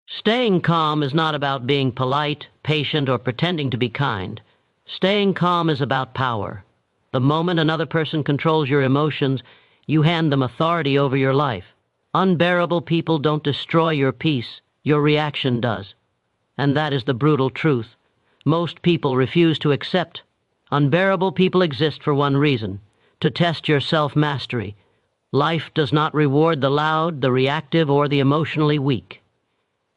Staying calm is not about being polite, patient, or pretending to be kind. Staying calm is about power. The moment another person controls your emotions, you hand them authority over your life. Unbearable people don't destroy your peace, your reaction does. And that is the brutal truth. Most people refuse to accept. Unbearable people exist for one reason: to test your self-mastery. Life does not reward the loud, the reactive, or the emotionally weak.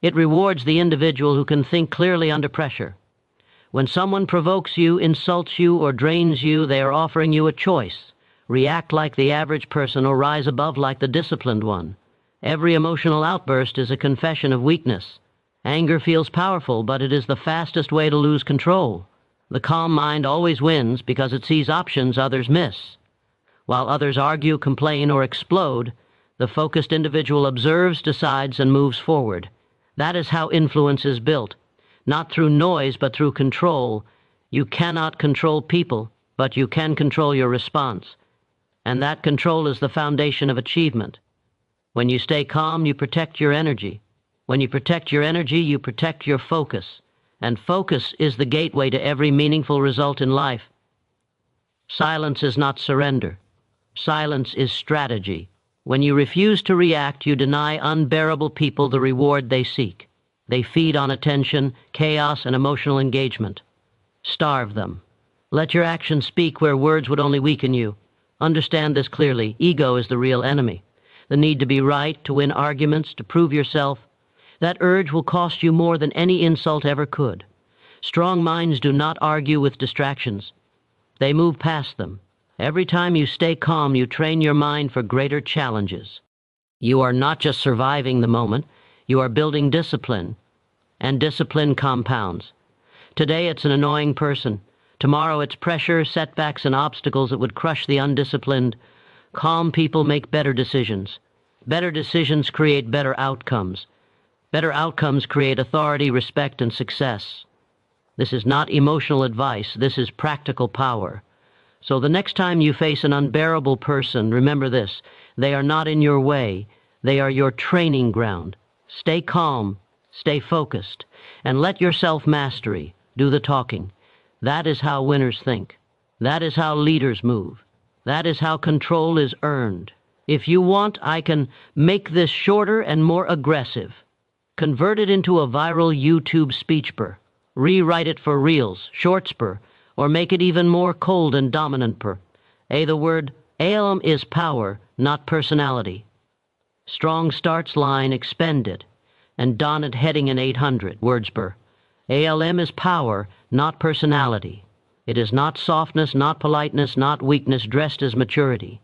It rewards the individual who can think clearly under pressure. When someone provokes you, insults you, or drains you, they are offering you a choice: react like the average person or rise above like the disciplined one. Every emotional outburst is a confession of weakness. Anger feels powerful, but it is the fastest way to lose control. The calm mind always wins because it sees options others miss. While others argue, complain, or explode, the focused individual observes, decides, and moves forward. That is how influence is built. Not through noise, but through control. You cannot control people, but you can control your response. And that control is the foundation of achievement. When you stay calm, you protect your energy. When you protect your energy, you protect your focus. And focus is the gateway to every meaningful result in life. Silence is not surrender. Silence is strategy. When you refuse to react, you deny unbearable people the reward they seek. They feed on attention, chaos, and emotional engagement. Starve them. Let your actions speak where words would only weaken you. Understand this clearly. Ego is the real enemy. The need to be right, to win arguments, to prove yourself. That urge will cost you more than any insult ever could. Strong minds do not argue with distractions. They move past them. Every time you stay calm, you train your mind for greater challenges. You are not just surviving the moment, you are building discipline, and discipline compounds. Today it's an annoying person. Tomorrow it's pressure, setbacks, and obstacles that would crush the undisciplined. Calm people make better decisions. Better decisions create better outcomes. Better outcomes create authority, respect, and success. This is not emotional advice, this is practical power. So the next time you face an unbearable person, remember this: they are not in your way, they are your training ground. Stay calm, stay focused, and let your self-mastery do the talking. That is how winners think. That is how leaders move. That is how control is earned. If you want, I can make this shorter and more aggressive. Convert it into a viral YouTube speechper. Rewrite it for Reels, Shortspur, or make it even more cold and dominant per. The word ALM is power, not personality. Strong starts line, expend it, and don it heading in 800, words per. ALM is power, not personality. It is not softness, not politeness, not weakness dressed as maturity.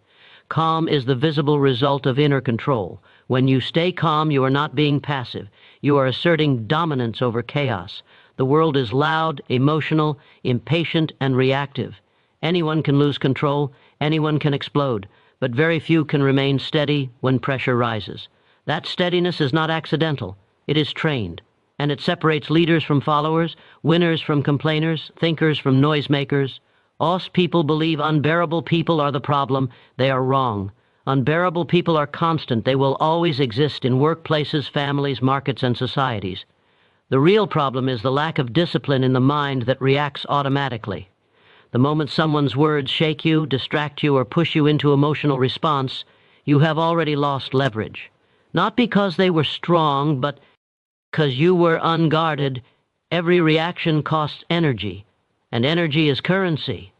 Calm is the visible result of inner control. When you stay calm, you are not being passive. You are asserting dominance over chaos. The world is loud, emotional, impatient, and reactive. Anyone can lose control, anyone can explode, but very few can remain steady when pressure rises. That steadiness is not accidental. It is trained, and it separates leaders from followers, winners from complainers, thinkers from noisemakers. Us people believe unbearable people are the problem. They are wrong. Unbearable people are constant. They will always exist in workplaces, families, markets, and societies. The real problem is the lack of discipline in the mind that reacts automatically. The moment someone's words shake you, distract you, or push you into emotional response, you have already lost leverage. Not because they were strong, but because you were unguarded. Every reaction costs energy, and energy is currency.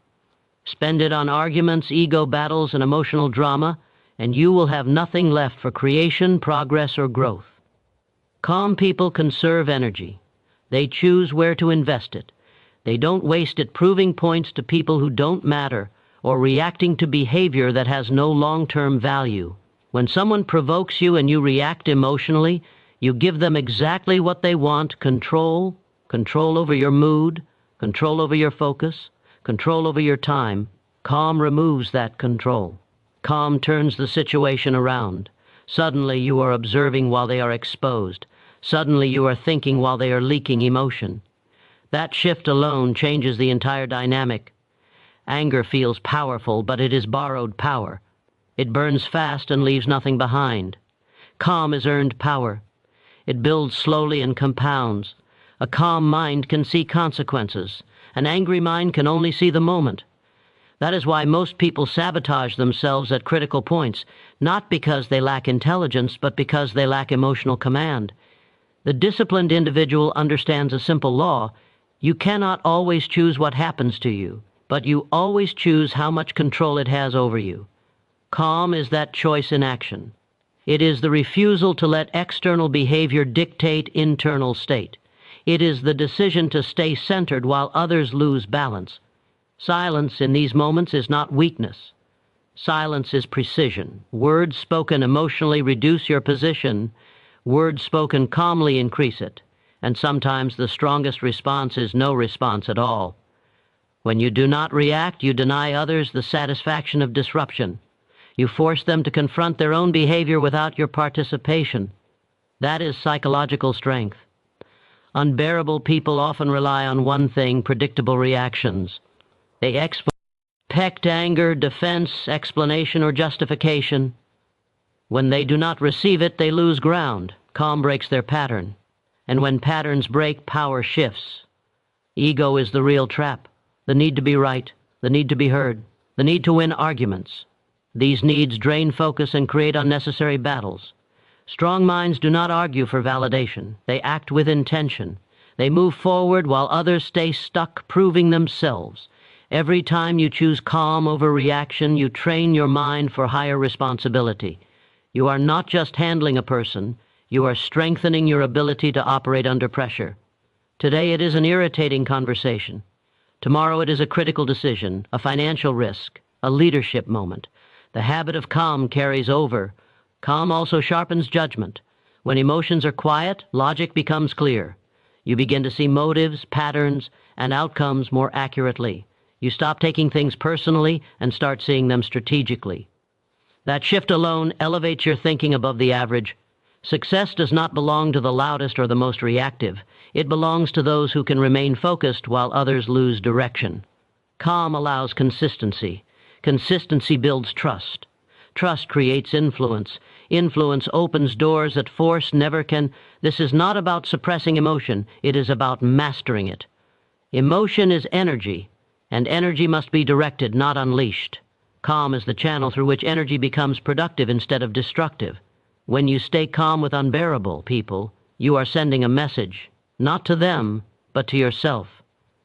Spend it on arguments, ego battles, and emotional drama, and you will have nothing left for creation, progress, or growth. Calm people conserve energy. They choose where to invest it. They don't waste it proving points to people who don't matter or reacting to behavior that has no long-term value. When someone provokes you and you react emotionally, you give them exactly what they want: control, control over your mood, control over your focus, control over your time. Calm removes that control. Calm turns the situation around. Suddenly you are observing while they are exposed. Suddenly you are thinking while they are leaking emotion. That shift alone changes the entire dynamic. Anger feels powerful, but it is borrowed power. It burns fast and leaves nothing behind. Calm is earned power. It builds slowly and compounds. A calm mind can see consequences. An angry mind can only see the moment. That is why most people sabotage themselves at critical points, not because they lack intelligence, but because they lack emotional command. The disciplined individual understands a simple law. You cannot always choose what happens to you, but you always choose how much control it has over you. Calm is that choice in action. It is the refusal to let external behavior dictate internal state. It is the decision to stay centered while others lose balance. Silence in these moments is not weakness. Silence is precision. Words spoken emotionally reduce your position. Words spoken calmly increase it. And sometimes the strongest response is no response at all. When you do not react, you deny others the satisfaction of disruption. You force them to confront their own behavior without your participation. That is psychological strength. Unbearable people often rely on one thing: predictable reactions. They expect anger, defense, explanation, or justification. When they do not receive it, they lose ground. Calm breaks their pattern. And when patterns break, power shifts. Ego is the real trap. The need to be right, the need to be heard, the need to win arguments. These needs drain focus and create unnecessary battles. Strong minds do not argue for validation. They act with intention. They move forward while others stay stuck, proving themselves. Every time you choose calm over reaction, you train your mind for higher responsibility. You are not just handling a person, you are strengthening your ability to operate under pressure. Today it is an irritating conversation. Tomorrow it is a critical decision, a financial risk, a leadership moment. The habit of calm carries over. Calm also sharpens judgment. When emotions are quiet, logic becomes clear. You begin to see motives, patterns, and outcomes more accurately. You stop taking things personally and start seeing them strategically. That shift alone elevates your thinking above the average. Success does not belong to the loudest or the most reactive. It belongs to those who can remain focused while others lose direction. Calm allows consistency. Consistency builds trust. Trust creates influence. Influence opens doors that force never can. This is not about suppressing emotion. It is about mastering it. Emotion is energy, and energy must be directed, not unleashed. Calm is the channel through which energy becomes productive instead of destructive. When you stay calm with unbearable people, you are sending a message, not to them, but to yourself.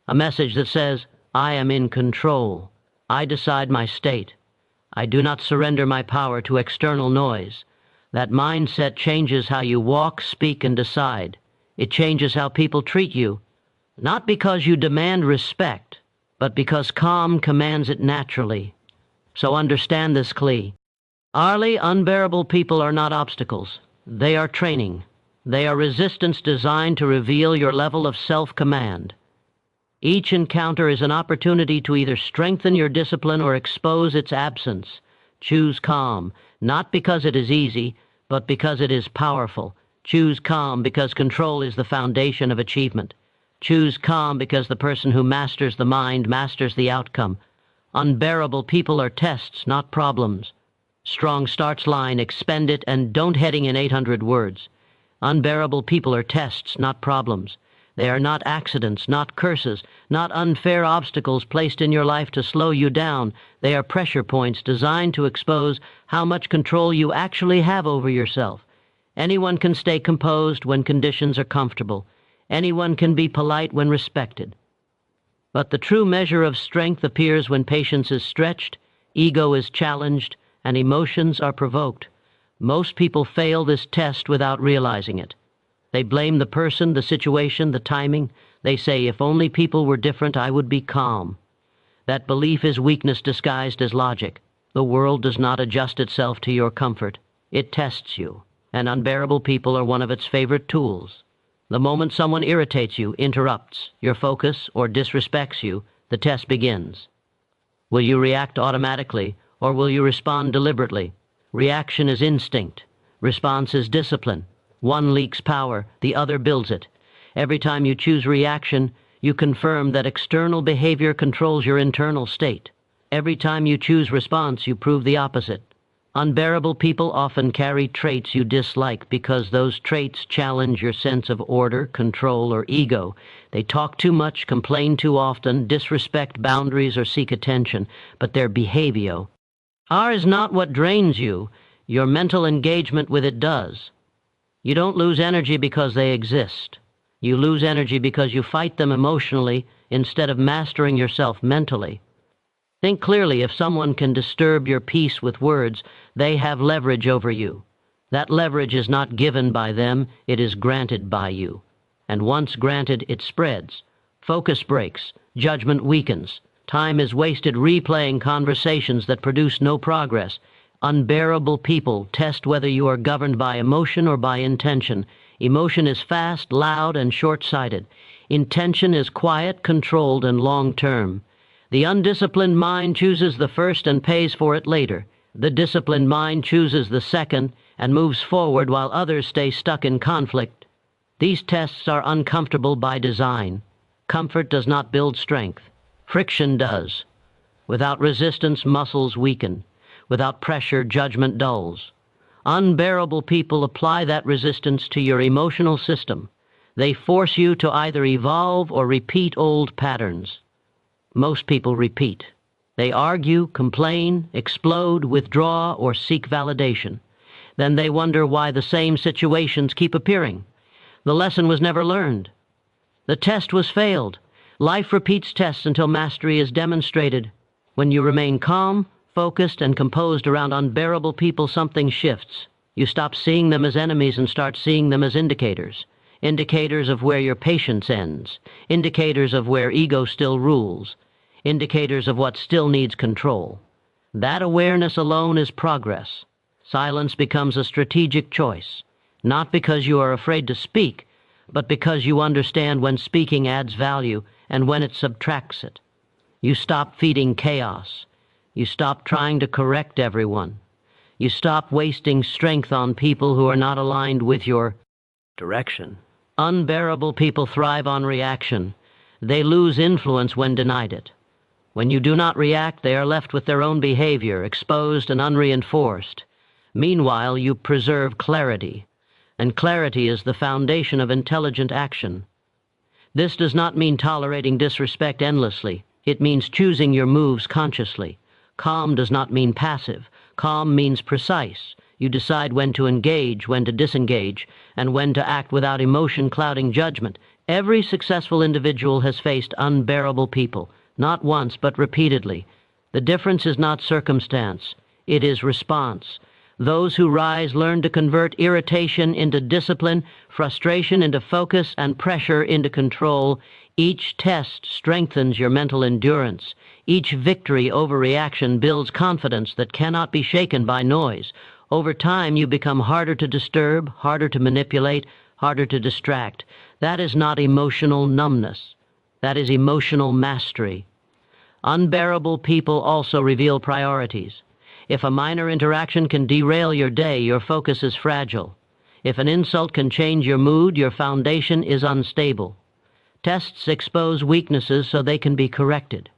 A message that says, I am in control. I decide my state. I do not surrender my power to external noise. That mindset changes how you walk, speak, and decide. It changes how people treat you, not because you demand respect, but because calm commands it naturally. So understand this plea. Arlie, unbearable people are not obstacles. They are training. They are resistance designed to reveal your level of self-command. Each encounter is an opportunity to either strengthen your discipline or expose its absence. Choose calm, not because it is easy, but because it is powerful. Choose calm because control is the foundation of achievement. Choose calm because the person who masters the mind masters the outcome. Unbearable people are tests, not problems. Strong starts line, expend it, and don't heading in 800 words. Unbearable people are tests, not problems. They are not accidents, not curses, not unfair obstacles placed in your life to slow you down. They are pressure points designed to expose how much control you actually have over yourself. Anyone can stay composed when conditions are comfortable. Anyone can be polite when respected. But the true measure of strength appears when patience is stretched, ego is challenged, and emotions are provoked. Most people fail this test without realizing it. They blame the person, the situation, the timing. They say, if only people were different, I would be calm. That belief is weakness disguised as logic. The world does not adjust itself to your comfort. It tests you, and unbearable people are one of its favorite tools. The moment someone irritates you, interrupts your focus, or disrespects you, the test begins. Will you react automatically, or will you respond deliberately? Reaction is instinct. Response is discipline. One leaks power, the other builds it. Every time you choose reaction, you confirm that external behavior controls your internal state. Every time you choose response, you prove the opposite. Unbearable people often carry traits you dislike because those traits challenge your sense of order, control, or ego. They talk too much, complain too often, disrespect boundaries, or seek attention, but their behavior is not what drains you. Your mental engagement with it does. You don't lose energy because they exist. You lose energy because you fight them emotionally instead of mastering yourself mentally. Think clearly. If someone can disturb your peace with words, they have leverage over you. That leverage is not given by them, it is granted by you. And once granted, it spreads. Focus breaks, judgment weakens. Time is wasted replaying conversations that produce no progress. Unbearable people test whether you are governed by emotion or by intention. Emotion is fast, loud, and short-sighted. Intention is quiet, controlled, and long-term. The undisciplined mind chooses the first and pays for it later. The disciplined mind chooses the second and moves forward while others stay stuck in conflict. These tests are uncomfortable by design. Comfort does not build strength. Friction does. Without resistance, muscles weaken. Without pressure, judgment dulls. Unbearable people apply that resistance to your emotional system. They force you to either evolve or repeat old patterns. Most people repeat. They argue, complain, explode, withdraw, or seek validation. Then they wonder why the same situations keep appearing. The lesson was never learned. The test was failed. Life repeats tests until mastery is demonstrated. When you remain calm, focused, and composed around unbearable people, something shifts. You stop seeing them as enemies and start seeing them as indicators. Indicators of where your patience ends. Indicators of where ego still rules. Indicators of what still needs control. That awareness alone is progress. Silence becomes a strategic choice, not because you are afraid to speak, but because you understand when speaking adds value and when it subtracts it. You stop feeding chaos. You stop trying to correct everyone. You stop wasting strength on people who are not aligned with your direction. Unbearable people thrive on reaction. They lose influence when denied it. When you do not react, they are left with their own behavior, exposed and unreinforced. Meanwhile, you preserve clarity, and clarity is the foundation of intelligent action. This does not mean tolerating disrespect endlessly. It means choosing your moves consciously. Calm does not mean passive. Calm means precise. You decide when to engage, when to disengage, and when to act without emotion clouding judgment. Every successful individual has faced unbearable people. Not once, but repeatedly. The difference is not circumstance. It is response. Those who rise learn to convert irritation into discipline, frustration into focus, and pressure into control. Each test strengthens your mental endurance. Each victory over reaction builds confidence that cannot be shaken by noise. Over time, you become harder to disturb, harder to manipulate, harder to distract. That is not emotional numbness. That is emotional mastery. Unbearable people also reveal priorities. If a minor interaction can derail your day, your focus is fragile. If an insult can change your mood, your foundation is unstable. Tests expose weaknesses so they can be corrected.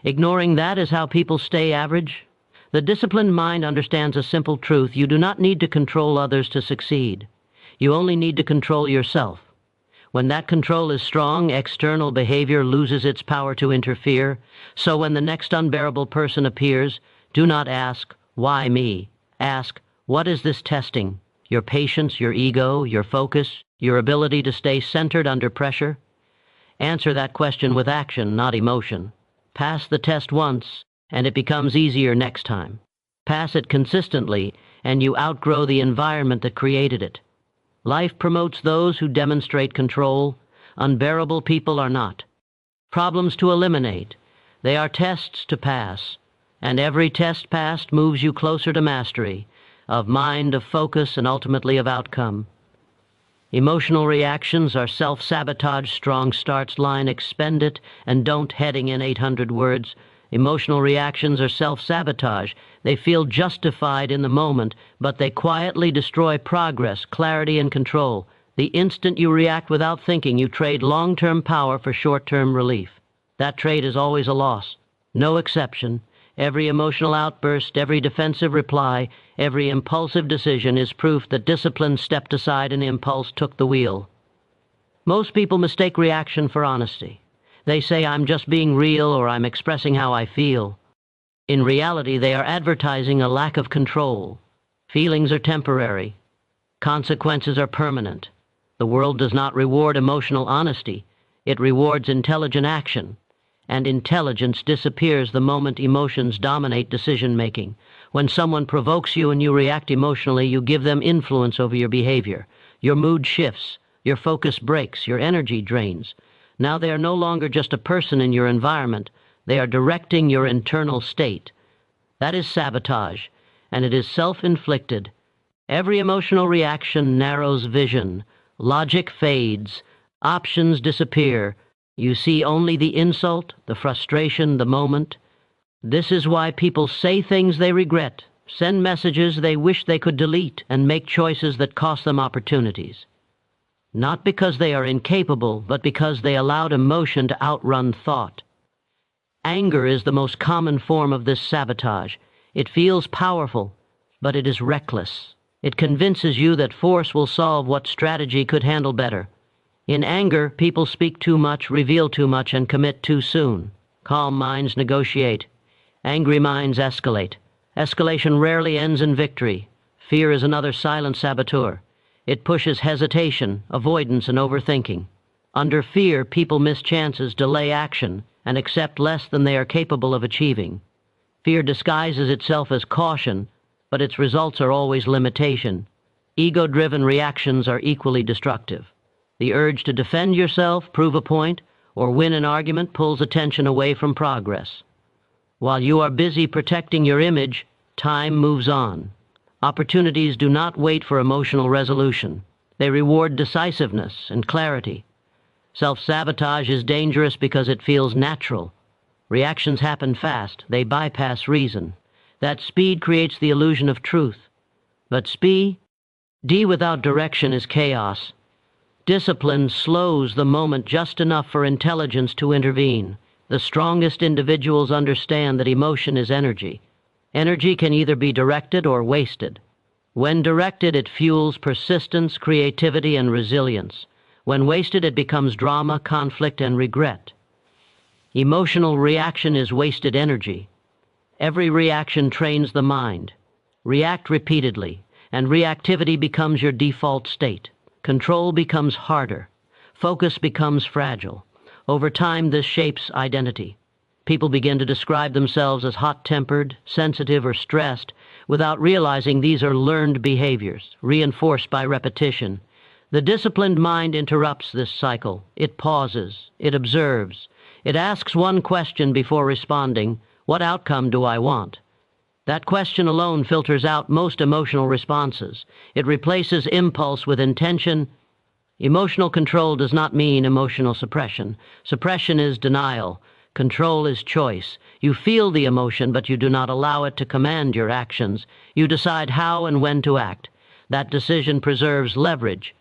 Ignoring that is how people stay average. The disciplined mind understands a simple truth: you do not need to control others to succeed. You only need to control yourself. When that control is strong, external behavior loses its power to interfere. So when the next unbearable person appears, do not ask, "Why me?" Ask, "What is this testing?" Your patience, your ego, your focus, your ability to stay centered under pressure? Answer that question with action, not emotion. Pass the test once, and it becomes easier next time. Pass it consistently, and you outgrow the environment that created it. Life promotes those who demonstrate control. Unbearable people are not. Problems to eliminate. They are tests to pass. And every test passed moves you closer to mastery, of mind, of focus, and ultimately of outcome. Emotional reactions are self-sabotage. Strong starts line, expend it, and don't heading in 800 words. Emotional reactions are self-sabotage. They feel justified in the moment, but they quietly destroy progress, clarity, and control. The instant you react without thinking, you trade long-term power for short-term relief. That trade is always a loss. No exception. Every emotional outburst, every defensive reply, every impulsive decision is proof that discipline stepped aside and impulse took the wheel. Most people mistake reaction for honesty. They say, "I'm just being real," or "I'm expressing how I feel." In reality, they are advertising a lack of control. Feelings are temporary. Consequences are permanent. The world does not reward emotional honesty. It rewards intelligent action. And intelligence disappears the moment emotions dominate decision-making. When someone provokes you and you react emotionally, you give them influence over your behavior. Your mood shifts. Your focus breaks. Your energy drains. Now they are no longer just a person in your environment. They are directing your internal state. That is sabotage, and it is self-inflicted. Every emotional reaction narrows vision. Logic fades. Options disappear. You see only the insult, the frustration, the moment. This is why people say things they regret, send messages they wish they could delete, and make choices that cost them opportunities. Not because they are incapable, but because they allowed emotion to outrun thought. Anger is the most common form of this sabotage. It feels powerful, but it is reckless. It convinces you that force will solve what strategy could handle better. In anger, people speak too much, reveal too much, and commit too soon. Calm minds negotiate. Angry minds escalate. Escalation rarely ends in victory. Fear is another silent saboteur. It pushes hesitation, avoidance, and overthinking. Under fear, people miss chances, delay action, and accept less than they are capable of achieving. Fear disguises itself as caution, but its results are always limitation. Ego-driven reactions are equally destructive. The urge to defend yourself, prove a point, or win an argument pulls attention away from progress. While you are busy protecting your image, time moves on. Opportunities do not wait for emotional resolution. They reward decisiveness and clarity. Self-sabotage is dangerous because it feels natural. Reactions happen fast. They bypass reason. That speed creates the illusion of truth. But D without direction is chaos. Discipline slows the moment just enough for intelligence to intervene. The strongest individuals understand that emotion is energy. Energy can either be directed or wasted. When directed, it fuels persistence, creativity, and resilience. When wasted, it becomes drama, conflict, and regret. Emotional reaction is wasted energy. Every reaction trains the mind. React repeatedly, and reactivity becomes your default state. Control becomes harder. Focus becomes fragile. Over time, this shapes identity. People begin to describe themselves as hot-tempered, sensitive, or stressed, without realizing these are learned behaviors, reinforced by repetition. The disciplined mind interrupts this cycle. It pauses. It observes. It asks one question before responding: what outcome do I want? That question alone filters out most emotional responses. It replaces impulse with intention. Emotional control does not mean emotional suppression. Suppression is denial. Control is choice. You feel the emotion, but you do not allow it to command your actions. You decide how and when to act. That decision preserves leverage.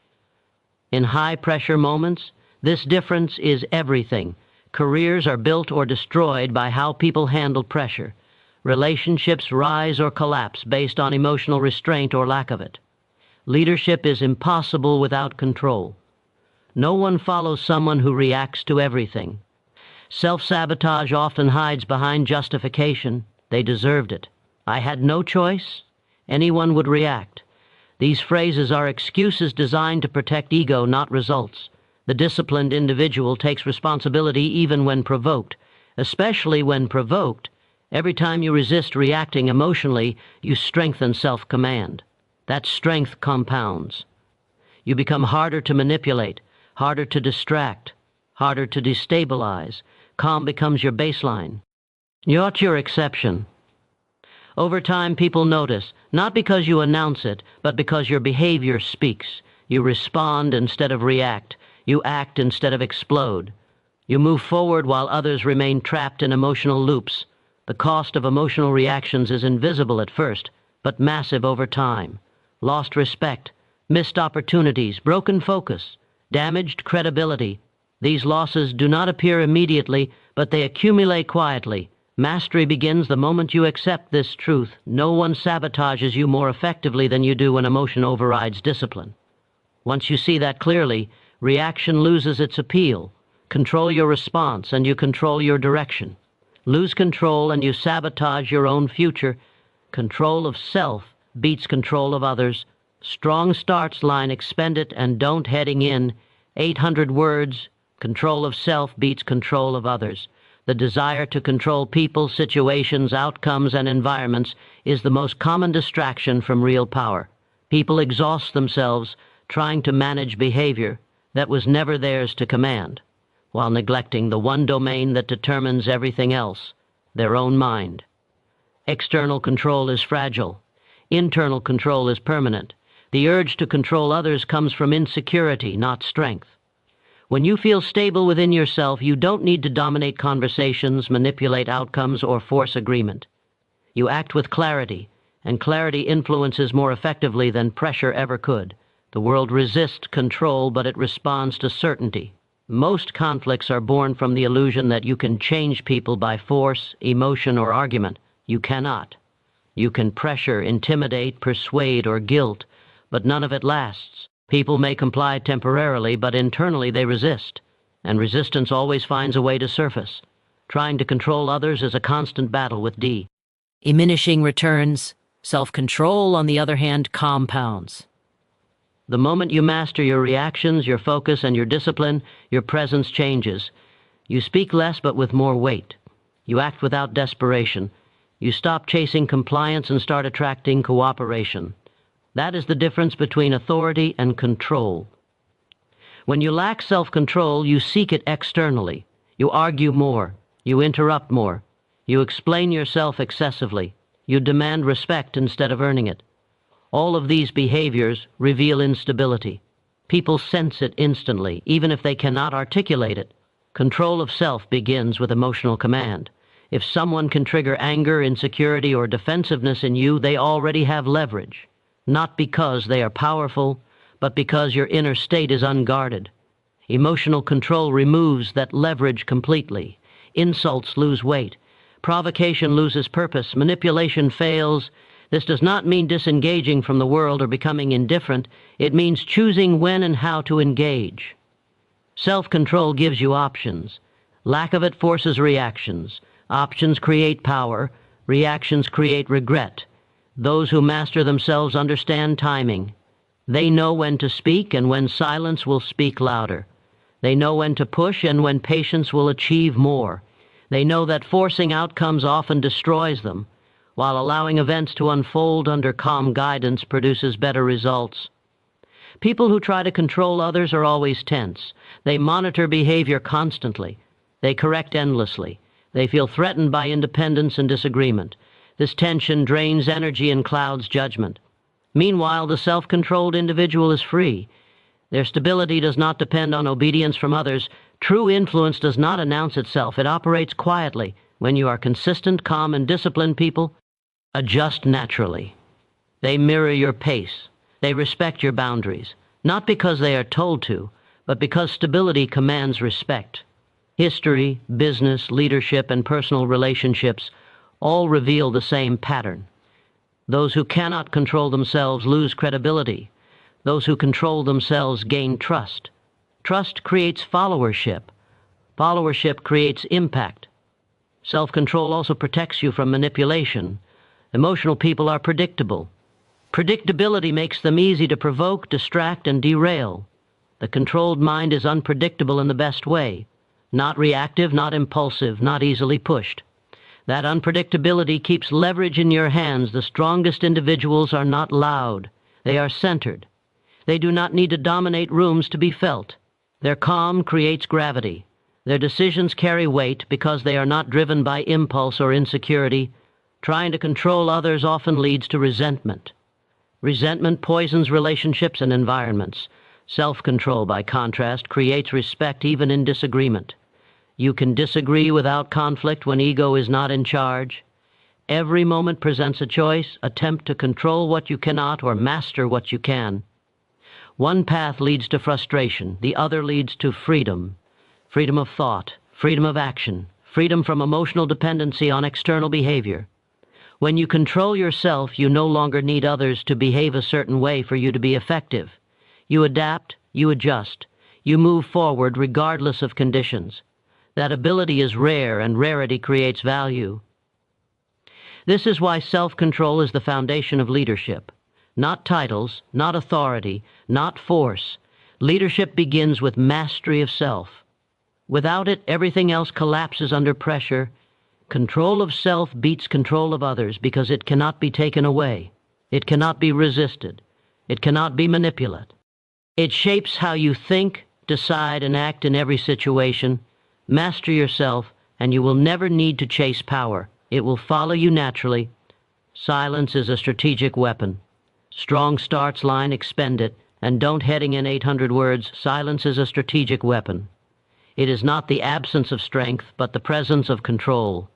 In high-pressure moments, this difference is everything. Careers are built or destroyed by how people handle pressure. Relationships rise or collapse based on emotional restraint or lack of it. Leadership is impossible without control. No one follows someone who reacts to everything. Self-sabotage often hides behind justification. They deserved it. I had no choice. Anyone would react. These phrases are excuses designed to protect ego, not results. The disciplined individual takes responsibility even when provoked. Especially when provoked, every time you resist reacting emotionally, you strengthen self-command. That strength compounds. You become harder to manipulate, harder to distract, harder to destabilize. Calm becomes your baseline. You're your exception. Over time, people notice, not because you announce it, but because your behavior speaks. You respond instead of react. You act instead of explode. You move forward while others remain trapped in emotional loops. The cost of emotional reactions is invisible at first, but massive over time. Lost respect, missed opportunities, broken focus, damaged credibility. These losses do not appear immediately, but they accumulate quietly. Mastery begins the moment you accept this truth. No one sabotages you more effectively than you do when emotion overrides discipline. Once you see that clearly, reaction loses its appeal. Control your response and you control your direction. Lose control and you sabotage your own future. Control of self beats control of others. Strong starts line expend it and don't heading in. 800 words. Control of self beats control of others. The desire to control people, situations, outcomes, and environments is the most common distraction from real power. People exhaust themselves trying to manage behavior that was never theirs to command, while neglecting the one domain that determines everything else, their own mind. External control is fragile. Internal control is permanent. The urge to control others comes from insecurity, not strength. When you feel stable within yourself, you don't need to dominate conversations, manipulate outcomes, or force agreement. You act with clarity, and clarity influences more effectively than pressure ever could. The world resists control, but it responds to certainty. Most conflicts are born from the illusion that you can change people by force, emotion, or argument. You cannot. You can pressure, intimidate, persuade, or guilt, but none of it lasts. People may comply temporarily, but internally they resist, and resistance always finds a way to surface. Trying to control others is a constant battle with diminishing returns. Self-control, on the other hand, compounds. The moment you master your reactions, your focus, and your discipline, your presence changes. You speak less but with more weight. You act without desperation. You stop chasing compliance and start attracting cooperation. That is the difference between authority and control. When you lack self-control, you seek it externally. You argue more. You interrupt more. You explain yourself excessively. You demand respect instead of earning it. All of these behaviors reveal instability. People sense it instantly, even if they cannot articulate it. Control of self begins with emotional command. If someone can trigger anger, insecurity, or defensiveness in you, they already have leverage. Not because they are powerful, but because your inner state is unguarded. Emotional control removes that leverage completely. Insults lose weight. Provocation loses purpose. Manipulation fails. This does not mean disengaging from the world or becoming indifferent. It means choosing when and how to engage. Self-control gives you options. Lack of it forces reactions. Options create power. Reactions create regret. Those who master themselves understand timing. They know when to speak and when silence will speak louder. They know when to push and when patience will achieve more. They know that forcing outcomes often destroys them, while allowing events to unfold under calm guidance produces better results. People who try to control others are always tense. They monitor behavior constantly. They correct endlessly. They feel threatened by independence and disagreement. This tension drains energy and clouds judgment. Meanwhile, the self-controlled individual is free. Their stability does not depend on obedience from others. True influence does not announce itself. It operates quietly. When you are consistent, calm, and disciplined, people adjust naturally. They mirror your pace. They respect your boundaries, not because they are told to, but because stability commands respect. History, business, leadership, and personal relationships all reveal the same pattern. Those who cannot control themselves lose credibility. Those who control themselves gain trust. Trust creates followership. Followership creates impact. Self-control also protects you from manipulation. Emotional people are predictable. Predictability makes them easy to provoke, distract, and derail. The controlled mind is unpredictable in the best way. Not reactive, not impulsive, not easily pushed. That unpredictability keeps leverage in your hands. The strongest individuals are not loud. They are centered. They do not need to dominate rooms to be felt. Their calm creates gravity. Their decisions carry weight because they are not driven by impulse or insecurity. Trying to control others often leads to resentment. Resentment poisons relationships and environments. Self-control, by contrast, creates respect even in disagreement. You can disagree without conflict when ego is not in charge. Every moment presents a choice: attempt to control what you cannot or master what you can. One path leads to frustration, the other leads to freedom. Freedom of thought, freedom of action, freedom from emotional dependency on external behavior. When you control yourself, you no longer need others to behave a certain way for you to be effective. You adapt, you adjust, you move forward regardless of conditions. That ability is rare, and rarity creates value. This is why self-control is the foundation of leadership. Not titles, not authority, not force. Leadership begins with mastery of self. Without it, everything else collapses under pressure. Control of self beats control of others because it cannot be taken away. It cannot be resisted. It cannot be manipulated. It shapes how you think, decide, and act in every situation. Master yourself, and you will never need to chase power. It will follow you naturally. Silence is a strategic weapon. Strong starts line, expend it, and don't heading in 800 words. Silence is a strategic weapon. It is not the absence of strength, but the presence of control.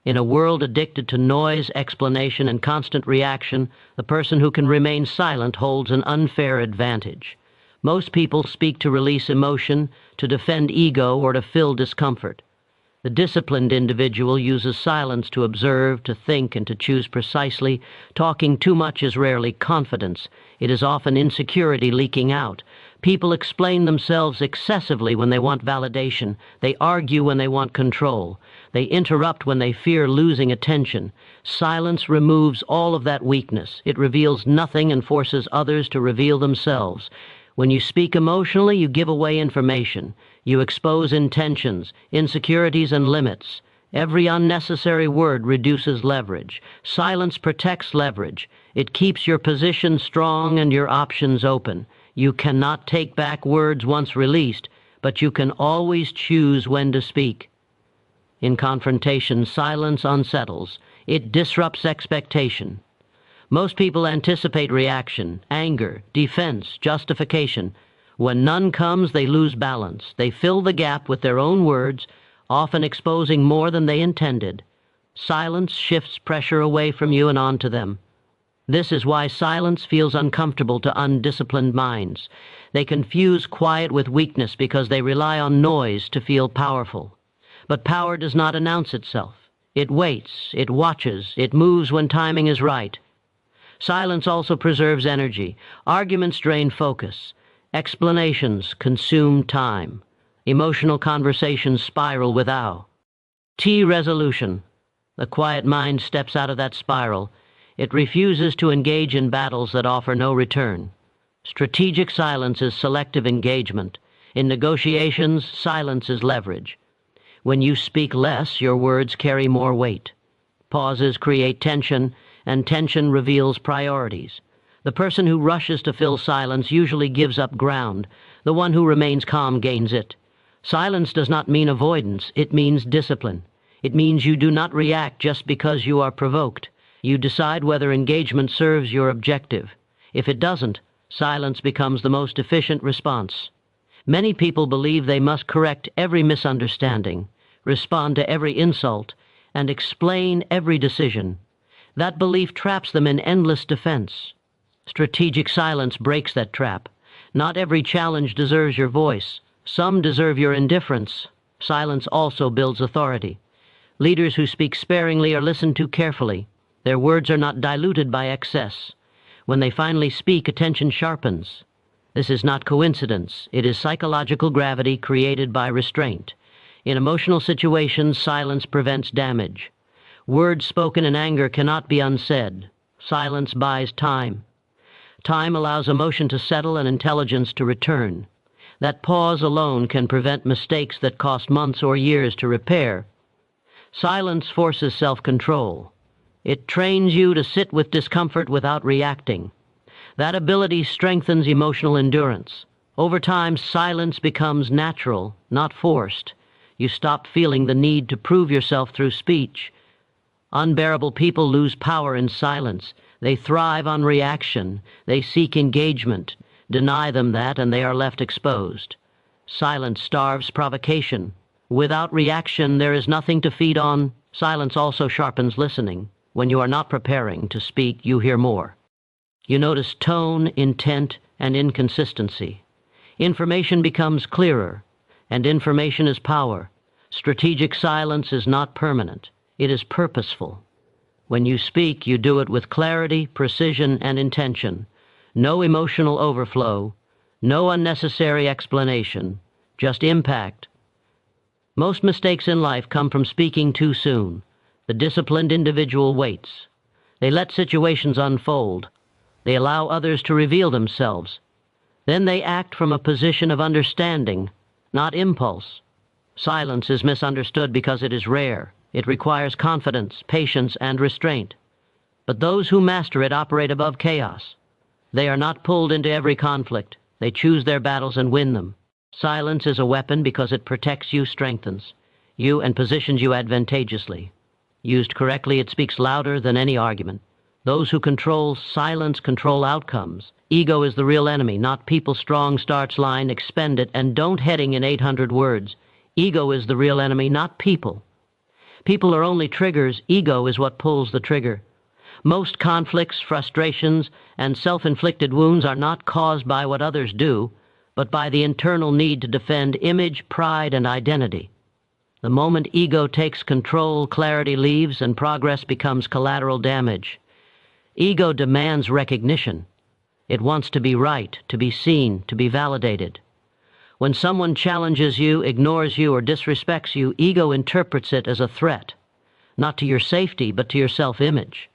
In a world addicted to noise, explanation, and constant reaction, the person who can remain silent holds an unfair advantage. Most people speak to release emotion, to defend ego, or to fill discomfort. The disciplined individual uses silence to observe, to think, and to choose precisely. Talking too much is rarely confidence. It is often insecurity leaking out. People explain themselves excessively when they want validation. They argue when they want control. They interrupt when they fear losing attention. Silence removes all of that weakness. It reveals nothing and forces others to reveal themselves. When you speak emotionally, you give away information. You expose intentions, insecurities, and limits. Every unnecessary word reduces leverage. Silence protects leverage. It keeps your position strong and your options open. You cannot take back words once released, but you can always choose when to speak. In confrontation, silence unsettles. It disrupts expectation. Most people anticipate reaction, anger, defense, justification. When none comes, they lose balance. They fill the gap with their own words, often exposing more than they intended. Silence shifts pressure away from you and onto them. This is why silence feels uncomfortable to undisciplined minds. They confuse quiet with weakness because they rely on noise to feel powerful. But power does not announce itself. It waits, it watches, it moves when timing is right. Silence also preserves energy. Arguments drain focus. Explanations consume time. Emotional conversations spiral without. Resolution. The quiet mind steps out of that spiral. It refuses to engage in battles that offer no return. Strategic silence is selective engagement. In negotiations, silence is leverage. When you speak less, your words carry more weight. Pauses create tension, and tension reveals priorities. The person who rushes to fill silence usually gives up ground. The one who remains calm gains it. Silence does not mean avoidance. It means discipline. It means you do not react just because you are provoked. You decide whether engagement serves your objective. If it doesn't, silence becomes the most efficient response. Many people believe they must correct every misunderstanding, respond to every insult, and explain every decision. That belief traps them in endless defense. Strategic silence breaks that trap. Not every challenge deserves your voice. Some deserve your indifference. Silence also builds authority. Leaders who speak sparingly are listened to carefully. Their words are not diluted by excess. When they finally speak, attention sharpens. This is not coincidence. It is psychological gravity created by restraint. In emotional situations, silence prevents damage. Words spoken in anger cannot be unsaid. Silence buys time. Time allows emotion to settle and intelligence to return. That pause alone can prevent mistakes that cost months or years to repair. Silence forces self-control. It trains you to sit with discomfort without reacting. That ability strengthens emotional endurance. Over time, silence becomes natural, not forced. You stop feeling the need to prove yourself through speech. Unbearable people lose power in silence. They thrive on reaction. They seek engagement. Deny them that, and they are left exposed. Silence starves provocation. Without reaction, there is nothing to feed on. Silence also sharpens listening. When you are not preparing to speak, you hear more. You notice tone, intent, and inconsistency. Information becomes clearer, and information is power. Strategic silence is not permanent. It is purposeful. When you speak, you do it with clarity, precision, and intention. No emotional overflow, no unnecessary explanation, just impact. Most mistakes in life come from speaking too soon. The disciplined individual waits. They let situations unfold. They allow others to reveal themselves. Then they act from a position of understanding, not impulse. Silence is misunderstood because it is rare. It requires confidence, patience, and restraint. But those who master it operate above chaos. They are not pulled into every conflict. They choose their battles and win them. Silence is a weapon because it protects you, strengthens you, and positions you advantageously. Used correctly, it speaks louder than any argument. Those who control silence control outcomes. Ego is the real enemy, not people. Strong starts line, expend it, and don't heading in 800 words. Ego is the real enemy, not people. People are only triggers. Ego is what pulls the trigger. Most conflicts, frustrations, and self-inflicted wounds are not caused by what others do, but by the internal need to defend image, pride, and identity. The moment ego takes control, clarity leaves, and progress becomes collateral damage. Ego demands recognition. It wants to be right, to be seen, to be validated. When someone challenges you, ignores you, or disrespects you, ego interprets it as a threat, not to your safety, but to your self-image.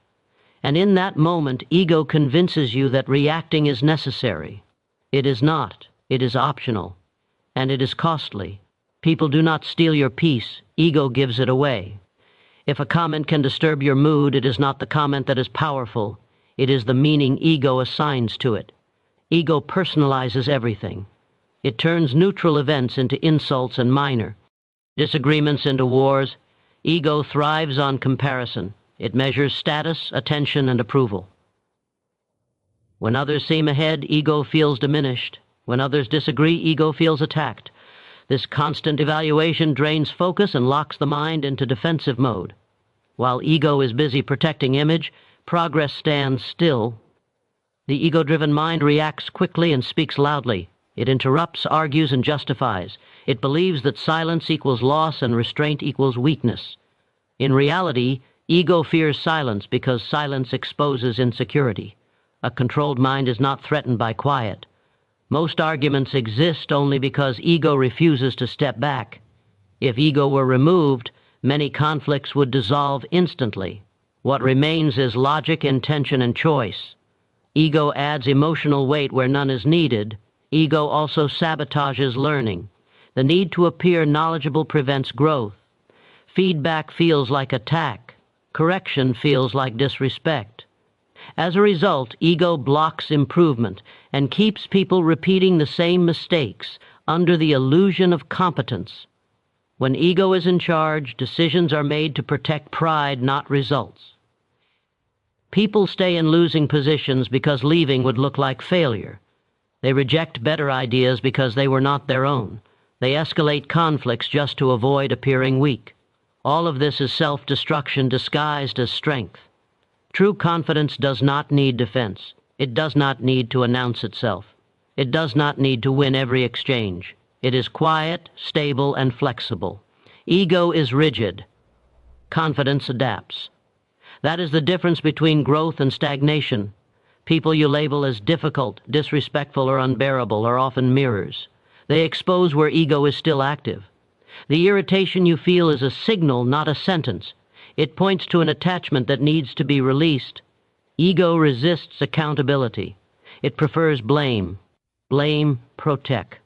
And in that moment, ego convinces you that reacting is necessary. It is not. It is optional. And it is costly. People do not steal your peace. Ego gives it away. If a comment can disturb your mood, it is not the comment that is powerful. It is the meaning ego assigns to it. Ego personalizes everything. It turns neutral events into insults and minor disagreements into wars. Ego thrives on comparison. It measures status, attention, and approval. When others seem ahead, ego feels diminished. When others disagree, ego feels attacked. This constant evaluation drains focus and locks the mind into defensive mode. While ego is busy protecting image, progress stands still. The ego-driven mind reacts quickly and speaks loudly. It interrupts, argues, and justifies. It believes that silence equals loss and restraint equals weakness. In reality, ego fears silence because silence exposes insecurity. A controlled mind is not threatened by quiet. Most arguments exist only because ego refuses to step back. If ego were removed, many conflicts would dissolve instantly. What remains is logic, intention, and choice. Ego adds emotional weight where none is needed. Ego also sabotages learning. The need to appear knowledgeable prevents growth. Feedback feels like attack. Correction feels like disrespect. As a result, ego blocks improvement and keeps people repeating the same mistakes under the illusion of competence. When ego is in charge, decisions are made to protect pride, not results. People stay in losing positions because leaving would look like failure. They reject better ideas because they were not their own. They escalate conflicts just to avoid appearing weak. All of this is self-destruction disguised as strength. True confidence does not need defense. It does not need to announce itself. It does not need to win every exchange. It is quiet, stable, and flexible. Ego is rigid. Confidence adapts. That is the difference between growth and stagnation. People you label as difficult, disrespectful, or unbearable are often mirrors. They expose where ego is still active. The irritation you feel is a signal, not a sentence. It points to an attachment that needs to be released. Ego resists accountability. It prefers blame. Blame, protect.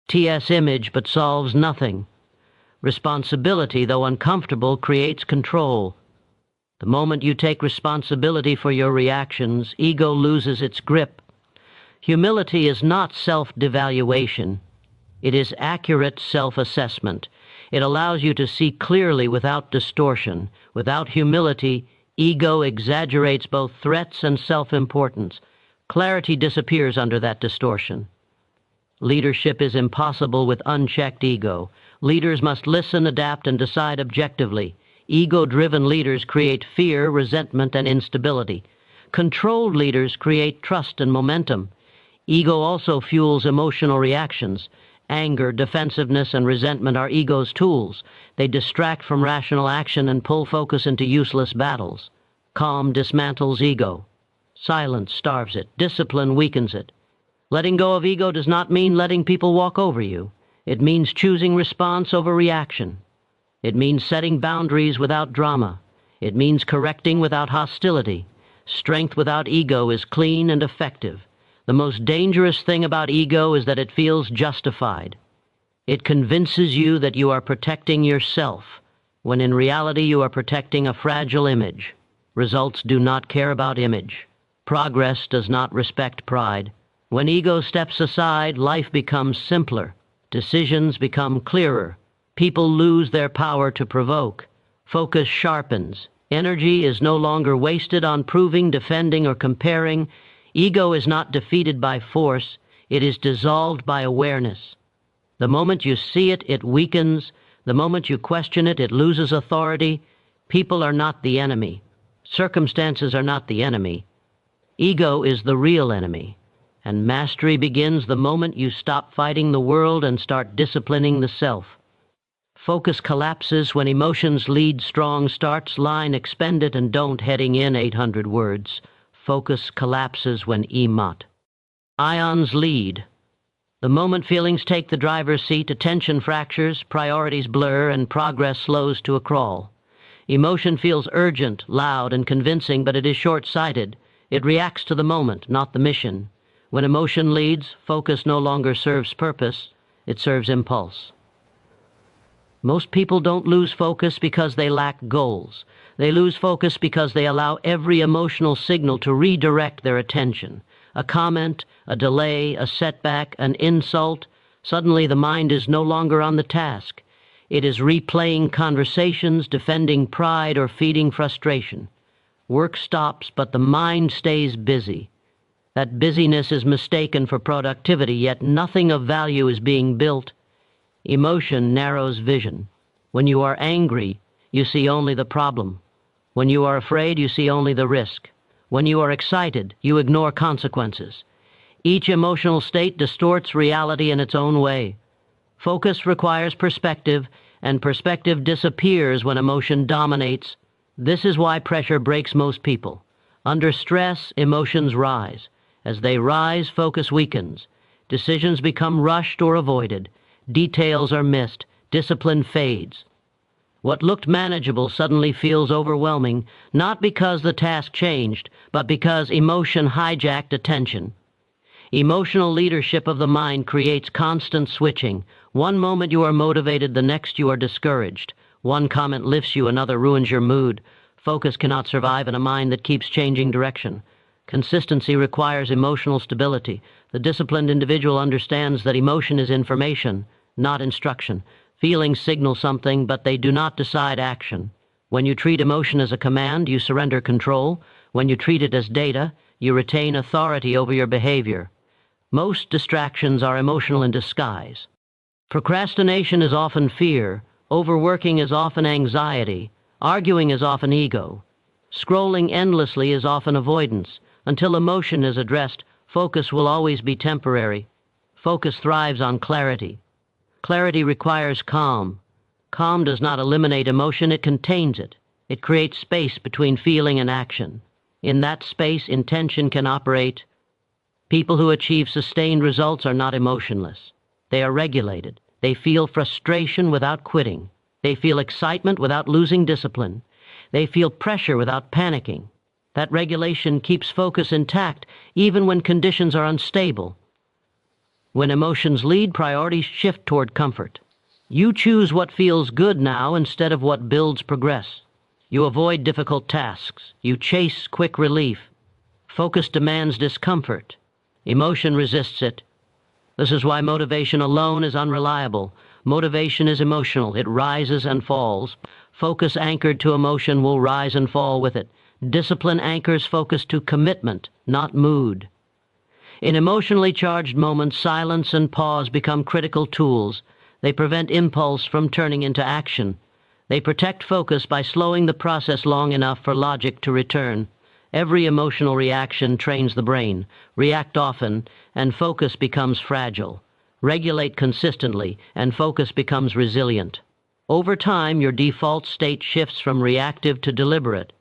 TS image but solves nothing. Responsibility, though uncomfortable, creates control. The moment you take responsibility for your reactions, ego loses its grip. Humility is not self-devaluation. It is accurate self-assessment. It allows you to see clearly without distortion. Without humility, ego exaggerates both threats and self-importance. Clarity disappears under that distortion. Leadership is impossible with unchecked ego. Leaders must listen, adapt, and decide objectively. Ego-driven leaders create fear, resentment, and instability. Controlled leaders create trust and momentum. Ego also fuels emotional reactions. Anger, defensiveness, and resentment are ego's tools. They distract from rational action and pull focus into useless battles. Calm dismantles ego. Silence starves it. Discipline weakens it. Letting go of ego does not mean letting people walk over you. It means choosing response over reaction. It means setting boundaries without drama. It means correcting without hostility. Strength without ego is clean and effective. The most dangerous thing about ego is that it feels justified. It convinces you that you are protecting yourself, when in reality you are protecting a fragile image. Results do not care about image. Progress does not respect pride. When ego steps aside, life becomes simpler. Decisions become clearer. People lose their power to provoke. Focus sharpens. Energy is no longer wasted on proving, defending, or comparing. Ego is not defeated by force. It is dissolved by awareness. The moment you see it, it weakens. The moment you question it, it loses authority. People are not the enemy. Circumstances are not the enemy. Ego is the real enemy. And mastery begins the moment you stop fighting the world and start disciplining the self. Focus collapses when emotions lead strong starts, line expended and don't heading in 800 words. Focus collapses when emot. Ions lead. The moment feelings take the driver's seat, attention fractures, priorities blur, and progress slows to a crawl. Emotion feels urgent, loud, and convincing, but it is short-sighted. It reacts to the moment, not the mission. When emotion leads, focus no longer serves purpose, it serves impulse. Most people don't lose focus because they lack goals. They lose focus because they allow every emotional signal to redirect their attention. A comment, a delay, a setback, an insult. Suddenly the mind is no longer on the task. It is replaying conversations, defending pride, or feeding frustration. Work stops, but the mind stays busy. That busyness is mistaken for productivity, yet nothing of value is being built. Emotion narrows vision. When you are angry, you see only the problem. When you are afraid, you see only the risk. When you are excited, you ignore consequences. Each emotional state distorts reality in its own way. Focus requires perspective, and perspective disappears when emotion dominates. This is why pressure breaks most people. Under stress, emotions rise. As they rise, focus weakens. Decisions become rushed or avoided. Details are missed. Discipline fades. What looked manageable suddenly feels overwhelming, not because the task changed, but because emotion hijacked attention. Emotional leadership of the mind creates constant switching. One moment you are motivated, the next you are discouraged. One comment lifts you, another ruins your mood. Focus cannot survive in a mind that keeps changing direction. Consistency requires emotional stability. The disciplined individual understands that emotion is information, not instruction. Feelings signal something, but they do not decide action. When you treat emotion as a command, you surrender control. When you treat it as data, you retain authority over your behavior. Most distractions are emotional in disguise. Procrastination is often fear. Overworking is often anxiety. Arguing is often ego. Scrolling endlessly is often avoidance. Until emotion is addressed, focus will always be temporary. Focus thrives on clarity. Clarity requires calm. Calm does not eliminate emotion, it contains it. It creates space between feeling and action. In that space, intention can operate. People who achieve sustained results are not emotionless. They are regulated. They feel frustration without quitting. They feel excitement without losing discipline. They feel pressure without panicking. That regulation keeps focus intact even when conditions are unstable. When emotions lead, priorities shift toward comfort. You choose what feels good now instead of what builds progress. You avoid difficult tasks. You chase quick relief. Focus demands discomfort. Emotion resists it. This is why motivation alone is unreliable. Motivation is emotional. It rises and falls. Focus anchored to emotion will rise and fall with it. Discipline anchors focus to commitment, not mood. In emotionally charged moments, silence and pause become critical tools. They prevent impulse from turning into action. They protect focus by slowing the process long enough for logic to return. Every emotional reaction trains the brain. React often, and focus becomes fragile. Regulate consistently, and focus becomes resilient. Over time, your default state shifts from reactive to deliberate.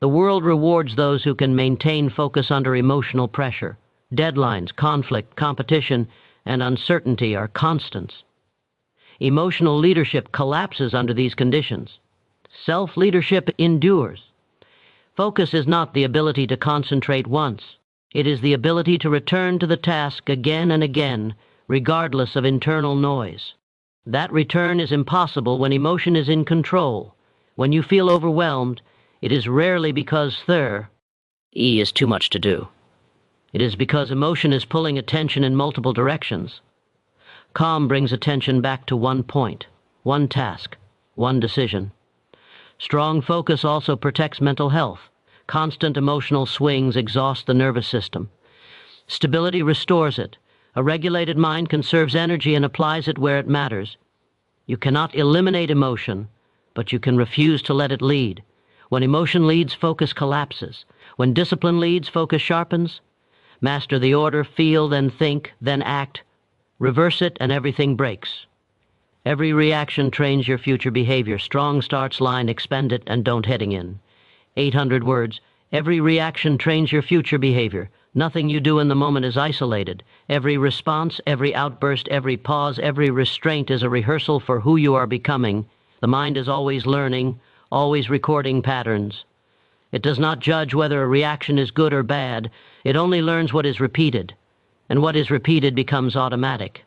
The world rewards those who can maintain focus under emotional pressure. Deadlines, conflict, competition, and uncertainty are constants. Emotional leadership collapses under these conditions. Self-leadership endures. Focus is not the ability to concentrate once. It is the ability to return to the task again and again, regardless of internal noise. That return is impossible when emotion is in control. When you feel overwhelmed, it is rarely because there is too much to do. It is because emotion is pulling attention in multiple directions. Calm brings attention back to one point, one task, one decision. Strong focus also protects mental health. Constant emotional swings exhaust the nervous system. Stability restores it. A regulated mind conserves energy and applies it where it matters. You cannot eliminate emotion, but you can refuse to let it lead. When emotion leads, focus collapses. When discipline leads, focus sharpens. Master the order, feel, then think, then act. Reverse it, and everything breaks. Every reaction trains your future behavior. Strong starts line, expend it, and don't heading in. 800 words. Every reaction trains your future behavior. Nothing you do in the moment is isolated. Every response, every outburst, every pause, every restraint is a rehearsal for who you are becoming. The mind is always learning, always recording patterns. It does not judge whether a reaction is good or bad. It only learns what is repeated, and what is repeated becomes automatic.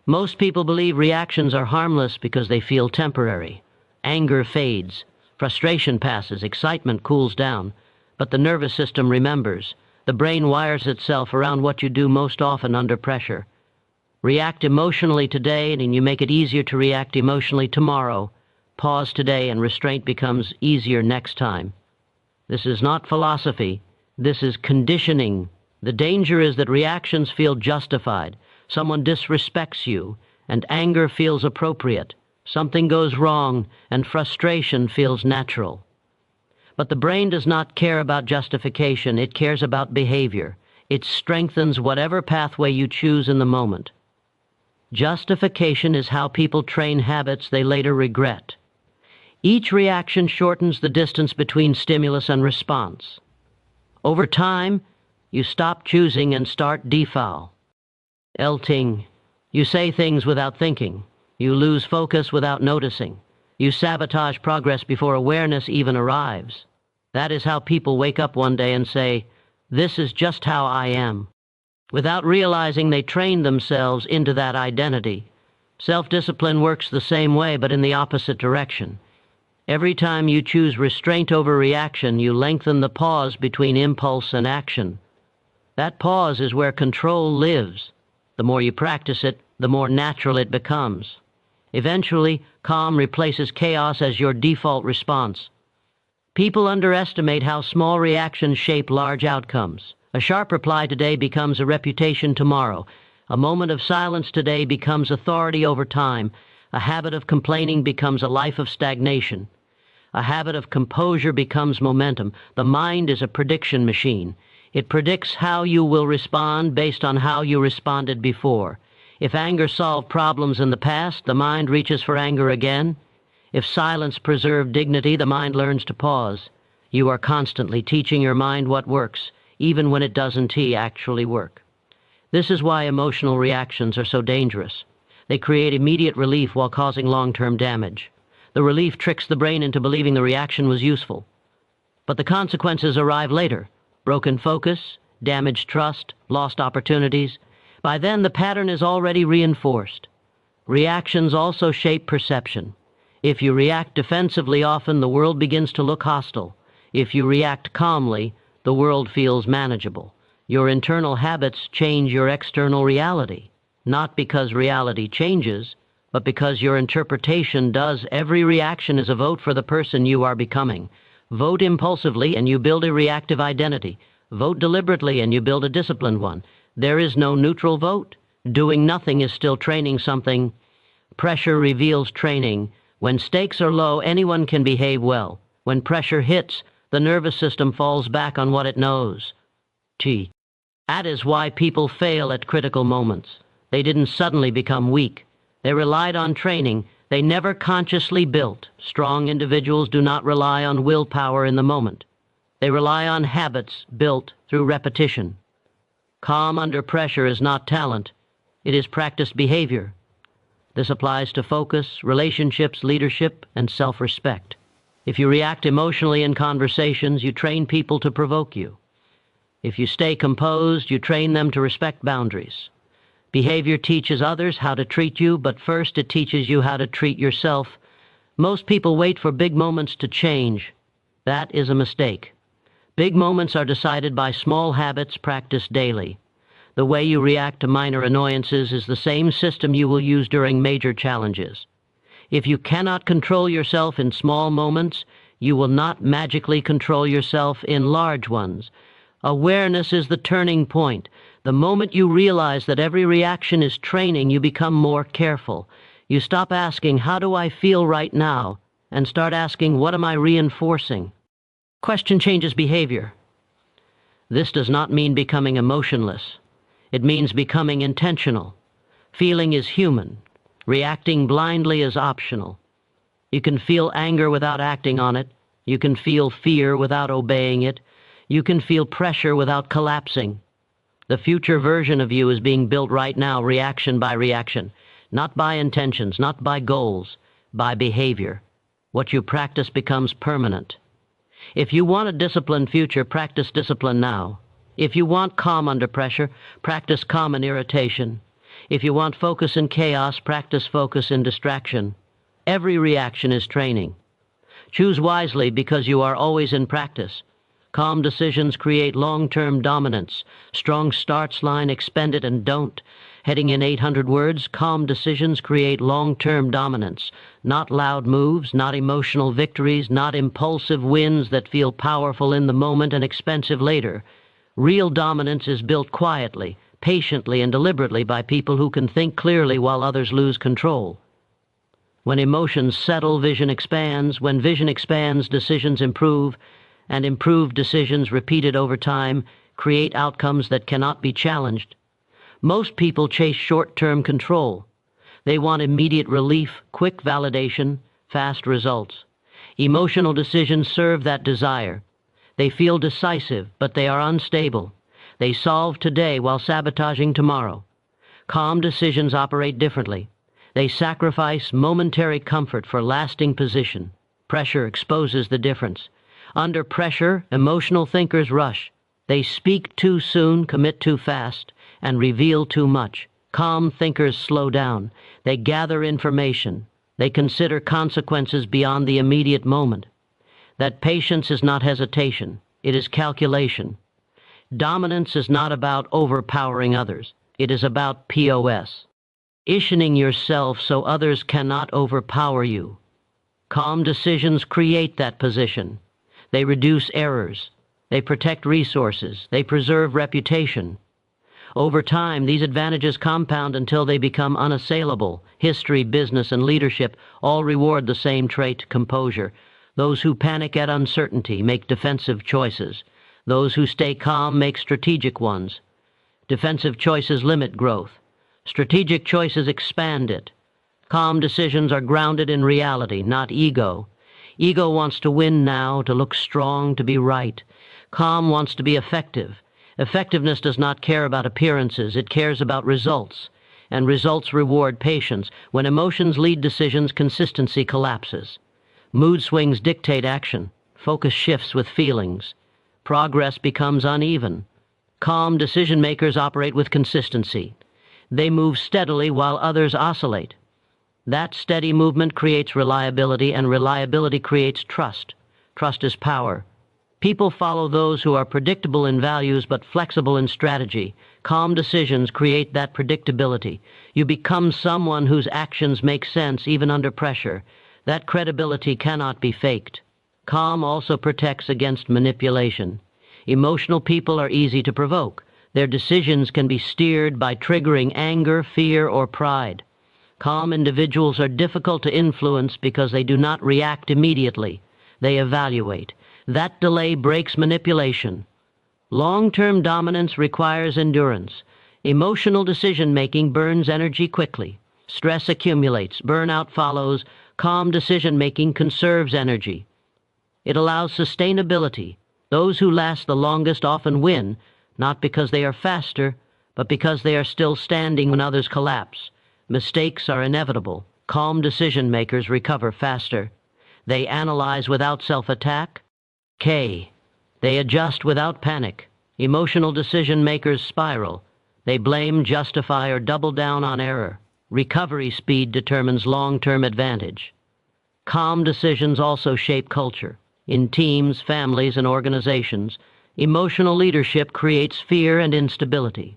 Most people believe reactions are harmless because they feel temporary. Anger fades, frustration passes, excitement cools down, but the nervous system remembers. The brain wires itself around what you do most often under pressure. React emotionally today, and you make it easier to react emotionally tomorrow. Pause today, and restraint becomes easier next time. This is not philosophy. This is conditioning. The danger is that reactions feel justified. Someone disrespects you, and anger feels appropriate. Something goes wrong, and frustration feels natural. But the brain does not care about justification. It cares about behavior. It strengthens whatever pathway you choose in the moment. Justification is how people train habits they later regret. Each reaction shortens the distance between stimulus and response. Over time, you stop choosing and start default. Elting. You say things without thinking. You lose focus without noticing. You sabotage progress before awareness even arrives. That is how people wake up one day and say, "This is just how I am." Without realizing, they train themselves into that identity. Self-discipline works the same way, but in the opposite direction. Every time you choose restraint over reaction, you lengthen the pause between impulse and action. That pause is where control lives. The more you practice it, the more natural it becomes. Eventually, calm replaces chaos as your default response. People underestimate how small reactions shape large outcomes. A sharp reply today becomes a reputation tomorrow. A moment of silence today becomes authority over time. A habit of complaining becomes a life of stagnation. A habit of composure becomes momentum. The mind is a prediction machine. It predicts how you will respond based on how you responded before. If anger solved problems in the past, the mind reaches for anger again. If silence preserved dignity, the mind learns to pause. You are constantly teaching your mind what works, even when it doesn't actually work. This is why emotional reactions are so dangerous. They create immediate relief while causing long-term damage. The relief tricks the brain into believing the reaction was useful. But the consequences arrive later. Broken focus, damaged trust, lost opportunities. By then, the pattern is already reinforced. Reactions also shape perception. If you react defensively often, the world begins to look hostile. If you react calmly, the world feels manageable. Your internal habits change your external reality, not because reality changes, but because your interpretation does. Every reaction is a vote for the person you are becoming. Vote impulsively and you build a reactive identity. Vote deliberately and you build a disciplined one. There is no neutral vote. Doing nothing is still training something. Pressure reveals training. When stakes are low, anyone can behave well. When pressure hits, the nervous system falls back on what it knows. That is why people fail at critical moments. They didn't suddenly become weak. They relied on training they never consciously built. Strong individuals do not rely on willpower in the moment. They rely on habits built through repetition. Calm under pressure is not talent. It is practiced behavior. This applies to focus, relationships, leadership, and self-respect. If you react emotionally in conversations, you train people to provoke you. If you stay composed, you train them to respect boundaries. Behavior teaches others how to treat you, but first it teaches you how to treat yourself. Most people wait for big moments to change. That is a mistake. Big moments are decided by small habits practiced daily. The way you react to minor annoyances is the same system you will use during major challenges. If you cannot control yourself in small moments, you will not magically control yourself in large ones. Awareness is the turning point. The moment you realize that every reaction is training, you become more careful. You stop asking, "How do I feel right now?" and start asking, "What am I reinforcing?" Question changes behavior. This does not mean becoming emotionless. It means becoming intentional. Feeling is human. Reacting blindly is optional. You can feel anger without acting on it. You can feel fear without obeying it. You can feel pressure without collapsing. The future version of you is being built right now, reaction by reaction, not by intentions, not by goals, by behavior. What you practice becomes permanent. If you want a disciplined future, practice discipline now. If you want calm under pressure, practice calm in irritation. If you want focus in chaos, practice focus in distraction. Every reaction is training. Choose wisely because you are always in practice. Calm decisions create long-term dominance. Strong starts line, expend it and don't. Heading in 800 words, calm decisions create long-term dominance. Not loud moves, not emotional victories, not impulsive wins that feel powerful in the moment and expensive later. Real dominance is built quietly, patiently, and deliberately by people who can think clearly while others lose control. When emotions settle, vision expands. When vision expands, decisions improve. And improved decisions repeated over time create outcomes that cannot be challenged. Most people chase short-term control. They want immediate relief, quick validation, fast results. Emotional decisions serve that desire. They feel decisive, but they are unstable. They solve today while sabotaging tomorrow. Calm decisions operate differently. They sacrifice momentary comfort for lasting position. Pressure exposes the difference. Under pressure, emotional thinkers rush. They speak too soon, commit too fast, and reveal too much. Calm thinkers slow down. They gather information. They consider consequences beyond the immediate moment. That patience is not hesitation. It is calculation. Dominance is not about overpowering others. It is about POS. Issuing yourself so others cannot overpower you. Calm decisions create that position. They reduce errors. They protect resources. They preserve reputation. Over time, these advantages compound until they become unassailable. History, business, and leadership all reward the same trait, composure. Those who panic at uncertainty make defensive choices. Those who stay calm make strategic ones. Defensive choices limit growth. Strategic choices expand it. Calm decisions are grounded in reality, not ego. Ego wants to win now, to look strong, to be right. Calm wants to be effective. Effectiveness does not care about appearances, it cares about results. And results reward patience. When emotions lead decisions, consistency collapses. Mood swings dictate action. Focus shifts with feelings. Progress becomes uneven. Calm decision-makers operate with consistency. They move steadily while others oscillate. That steady movement creates reliability, and reliability creates trust. Trust is power. People follow those who are predictable in values but flexible in strategy. Calm decisions create that predictability. You become someone whose actions make sense even under pressure. That credibility cannot be faked. Calm also protects against manipulation. Emotional people are easy to provoke. Their decisions can be steered by triggering anger, fear, or pride. Calm individuals are difficult to influence because they do not react immediately. They evaluate. That delay breaks manipulation. Long-term dominance requires endurance. Emotional decision-making burns energy quickly. Stress accumulates, burnout follows. Calm decision-making conserves energy. It allows sustainability. Those who last the longest often win, not because they are faster, but because they are still standing when others collapse. Mistakes are inevitable. Calm decision-makers recover faster. They analyze without self-attack. They adjust without panic. Emotional decision-makers spiral. They blame, justify, or double down on error. Recovery speed determines long-term advantage. Calm decisions also shape culture. In teams, families, and organizations, emotional leadership creates fear and instability.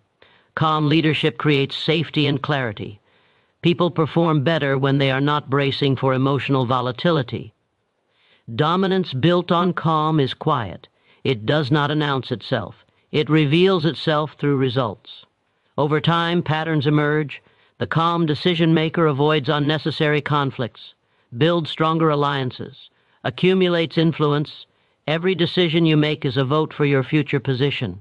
Calm leadership creates safety and clarity. People perform better when they are not bracing for emotional volatility. Dominance built on calm is quiet. It does not announce itself. It reveals itself through results. Over time, patterns emerge. The calm decision-maker avoids unnecessary conflicts, builds stronger alliances, accumulates influence. Every decision you make is a vote for your future position.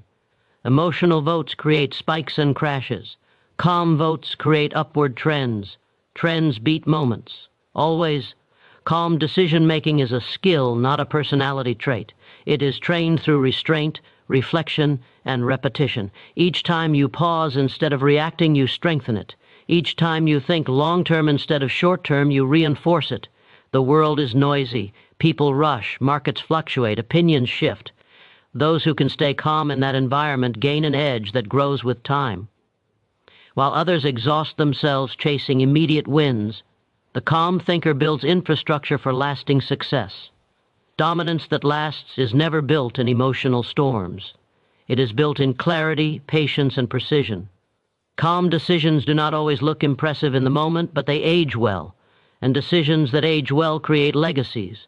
Emotional votes create spikes and crashes. Calm votes create upward trends. Trends beat moments. Always, calm decision-making is a skill, not a personality trait. It is trained through restraint, reflection, and repetition. Each time you pause instead of reacting, you strengthen it. Each time you think long-term instead of short-term, you reinforce it. The world is noisy. People rush. Markets fluctuate. Opinions shift. Those who can stay calm in that environment gain an edge that grows with time. While others exhaust themselves chasing immediate wins, the calm thinker builds infrastructure for lasting success. Dominance that lasts is never built in emotional storms. It is built in clarity, patience, and precision. Calm decisions do not always look impressive in the moment, but they age well, and decisions that age well create legacies.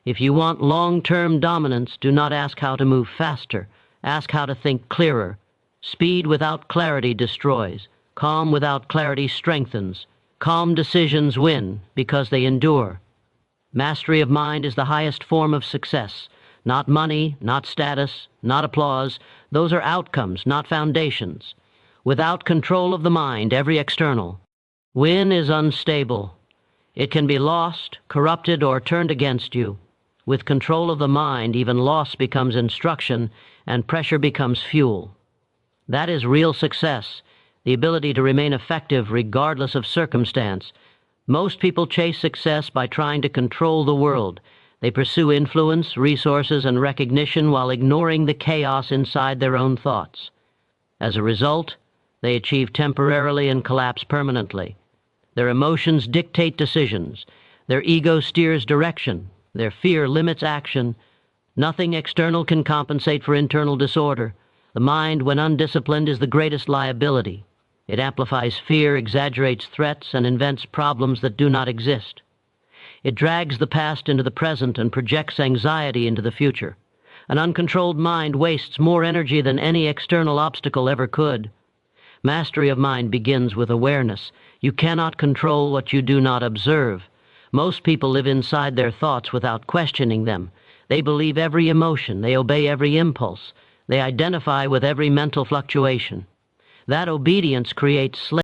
If you want long-term dominance, do not ask how to move faster. Ask how to think clearer. Speed without clarity destroys. Calm without clarity strengthens. Calm decisions win because they endure. Mastery of mind is the highest form of success. Not money, not status, not applause. Those are outcomes, not foundations. Without control of the mind, every external win is unstable. It can be lost, corrupted, or turned against you. With control of the mind, even loss becomes instruction, and pressure becomes fuel. That is real success, the ability to remain effective regardless of circumstance. Most people chase success by trying to control the world. They pursue influence, resources, and recognition while ignoring the chaos inside their own thoughts. As a result, they achieve temporarily and collapse permanently. Their emotions dictate decisions. Their ego steers direction. Their fear limits action. Nothing external can compensate for internal disorder. The mind, when undisciplined, is the greatest liability. It amplifies fear, exaggerates threats, and invents problems that do not exist. It drags the past into the present and projects anxiety into the future. An uncontrolled mind wastes more energy than any external obstacle ever could. Mastery of mind begins with awareness. You cannot control what you do not observe. Most people live inside their thoughts without questioning them. They believe every emotion. They obey every impulse. They identify with every mental fluctuation. That obedience creates slavery.